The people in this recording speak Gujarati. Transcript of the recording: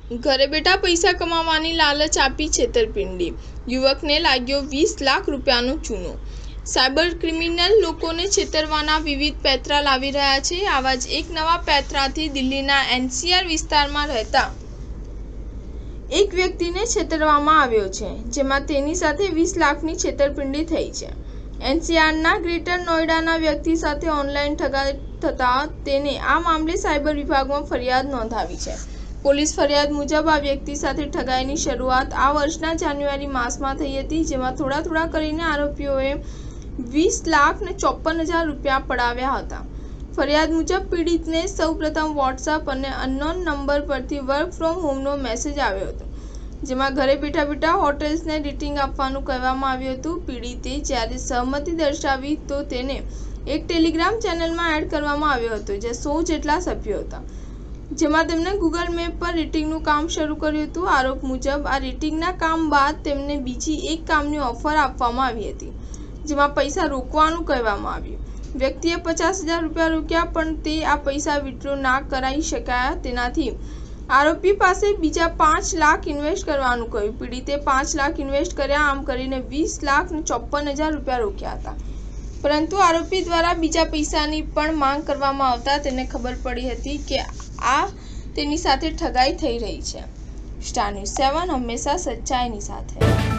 ઘરે બેઠા પૈસા કમાવાની લાલચ આપી છેતરપિંડી, યુવકને લાગ્યો 20 લાખ રૂપિયાનો ચૂનો। સાયબર ક્રિમિનલ લોકોને છેતરવાના વિવિધ પેંતરા લાવી રહ્યા છે। આવા જ એક નવા પેંતરાથી દિલ્હીના NCR વિસ્તારમાં રહેતા એક વ્યક્તિને છેતરવામાં આવ્યો છે, જેમાં તેની સાથે 20 લાખની છેતરપિંડી થઈ છે। NCRના ગ્રેટર નોઈડાના વ્યક્તિ સાથે ઓનલાઈન ઠગાઈ થતાં તેને આ મામલે સાયબર વિભાગમાં ફરિયાદ નોંધાવી છે। પોલીસ ફરિયાદ મુજબ આ વ્યક્તિ સાથે ઠગાઈની શરૂઆત આ વર્ષના જાન્યુઆરી માસમાં થઈ હતી, જેમાં થોડા કરીને આરોપીઓએ 20,54,000 રૂપિયા પડાવ્યા હતા। ફરિયાદ મુજબ પીડિતને સૌપ્રથમ વોટ્સએપ અને અનનોન નંબર પરથી વર્ક ફ્રોમ હોમનો મેસેજ આવ્યો હતો, જેમાં ઘરે બેઠા હોટેલ્સને રેટિંગ આપવાનું કહેવામાં આવ્યું હતું। પીડિતે જ્યારે સહમતિ દર્શાવી તો તેને એક ટેલિગ્રામ ચેનલમાં એડ કરવામાં આવ્યો હતો, જે 100 જેટલા સભ્યો હતા, જેમાં તેમણે ગૂગલ મેપ પર રેટિંગનું કામ શરૂ કર્યું હતું। આરોપ મુજબ આ રેટિંગના કામ બાદ તેમને બીજી એક કામની ઓફર આપવામાં આવી હતી, જેમાં પૈસા રોકવાનું કહેવામાં આવ્યું। વ્યક્તિએ 50,000 રૂપિયા રોક્યા, પણ તે આ પૈસા વિથડ્રો ના કરાવી શક્યા। તેનાથી આરોપી પાસે બીજા 5 લાખ ઇન્વેસ્ટ કરવાનું કહ્યું। પીડિતે 5 લાખ ઇન્વેસ્ટ કર્યા, આમ કરીને 20,54,000 રૂપિયા રોક્યા હતા, પરંતુ આરોપી દ્વારા બીજા પૈસાની પણ માંગ કરવામાં આવતા તેને ખબર પડી હતી કે આ તેની સાથે ઠગાઈ થઈ રહી છે। સ્ટાર ન્યૂઝ 7 હંમેશા સચ્ચાઈની સાથે।